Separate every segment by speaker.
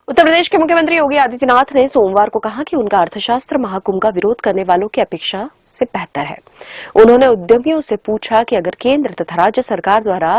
Speaker 1: उत्तर प्रदेश के मुख्यमंत्री योगी आदित्यनाथ ने सोमवार को कहा कि उनका अर्थशास्त्र महाकुंभ का विरोध करने वालों की अपेक्षा से बेहतर है। उन्होंने उद्यमियों से पूछा कि अगर केंद्र तथा राज्य सरकार द्वारा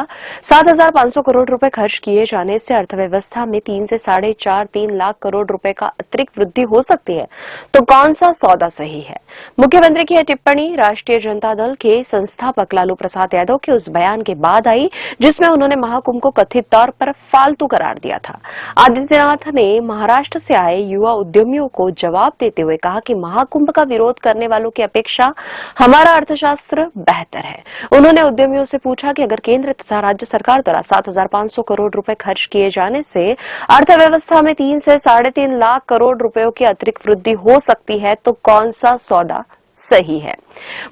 Speaker 1: 7,500 करोड़ रुपए खर्च किए जाने से अर्थव्यवस्था में 3 से 3.5 लाख करोड़ रुपए का अतिरिक्त वृद्धि हो सकती है, तो कौन सा सौदा सही है। मुख्यमंत्री की यह टिप्पणी राष्ट्रीय जनता दल के संस्थापक लालू प्रसाद यादव के उस बयान के बाद आई जिसमें उन्होंने महाकुंभ को कथित तौर पर फालतू करार दिया था। आदित्यनाथ ने महाराष्ट्र से आए युवा उद्यमियों को जवाब देते हुए कहा कि महाकुंभ का विरोध करने वालों की अपेक्षा हमारा अर्थशास्त्र बेहतर है। उन्होंने उद्यमियों से पूछा कि अगर केंद्र तथा राज्य सरकार द्वारा 7,500 करोड़ रुपए खर्च किए जाने से अर्थव्यवस्था में 3 से 3.5 लाख करोड़ रुपयों की अतिरिक्त वृद्धि हो सकती है, तो कौन सा सौदा सही है।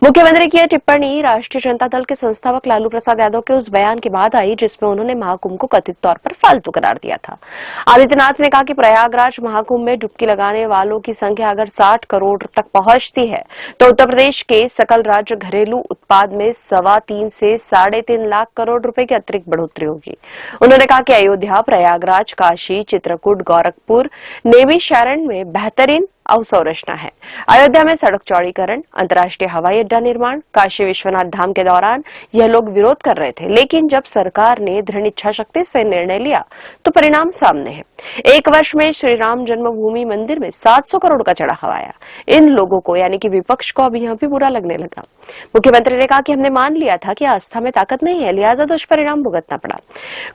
Speaker 1: मुख्यमंत्री की यह टिप्पणी राष्ट्रीय जनता दल के संस्थापक लालू प्रसाद यादव के उस बयान के बाद आई जिसमें उन्होंने महाकुंभ को कथित तौर पर फालतू करार दिया था। आदित्यनाथ ने कहा कि प्रयागराज महाकुंभ में डुबकी लगाने वालों की संख्या अगर 60 करोड़ तक पहुंचती है तो उत्तर प्रदेश के सकल राज्य घरेलू उत्पाद में 3.25 से 3.5 लाख करोड़ रुपए की अतिरिक्त बढ़ोतरी होगी। उन्होंने कहा कि अयोध्या, प्रयागराज, काशी, चित्रकूट, गोरखपुर, नेमिषारण में बेहतरीन अवसंरचना है। अयोध्या में सड़क चौड़ीकरण, अंतर्राष्ट्रीय हवाई अड्डा निर्माण, काशी विश्वनाथ धाम के दौरान यह लोग विरोध कर रहे थे, लेकिन जब सरकार ने दृढ़ इच्छा शक्ति से निर्णय लिया तो परिणाम सामने है। एक वर्ष में श्री राम जन्मभूमि मंदिर में 700 करोड़ का चढ़ावा आया। इन लोगों को यानी कि विपक्ष को अभी यह भी बुरा लगने लगा। मुख्यमंत्री ने कहा कि हमने मान लिया था कि आस्था में ताकत नहीं है, लिहाजा दुष्परिणाम भुगतना पड़ा।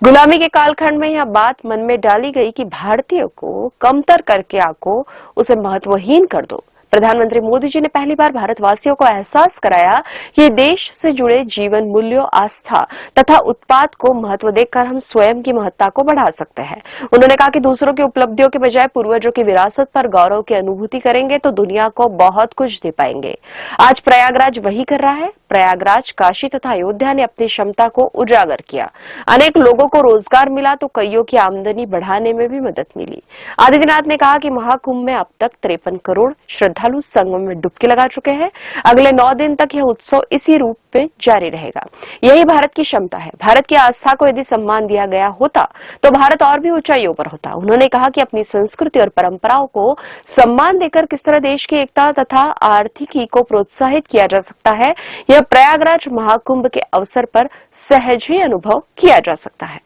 Speaker 1: गुलामी के कालखंड में यह बात मन में डाली गई कि भारतीय को कमतर करके आको उसे महत्वहीन कर दो। प्रधानमंत्री मोदी जी ने पहली बार भारतवासियों को एहसास कराया कि देश से जुड़े जीवन मूल्यों, आस्था तथा उत्पाद को महत्व देकर हम स्वयं की महत्ता को बढ़ा सकते हैं। उन्होंने कहा कि दूसरों की उपलब्धियों के बजाय पूर्वजों की विरासत पर गौरव की अनुभूति करेंगे तो दुनिया को बहुत कुछ दे पाएंगे। आज प्रयागराज वही कर रहा है। प्रयागराज, काशी तथा अयोध्या ने अपनी क्षमता को उजागर किया। अनेक लोगों को रोजगार मिला तो कईयों की आमदनी बढ़ाने में भी मदद मिली। आदित्यनाथ ने कहा कि महाकुंभ में अब तक 53 करोड़ श्रद्धालु संगम में डुबकी लगा चुके हैं। अगले 9 दिन तक यह उत्सव इसी रूप में जारी रहेगा। यही भारत की क्षमता है। भारत की आस्था को यदि सम्मान दिया गया होता तो भारत और भी ऊंचाइयों पर होता। उन्होंने कहा कि अपनी संस्कृति और परंपराओं को सम्मान देकर किस तरह देश की एकता तथा आर्थिकी को प्रोत्साहित किया जा सकता है, यह प्रयागराज महाकुंभ के अवसर पर सहज ही अनुभव किया जा सकता है।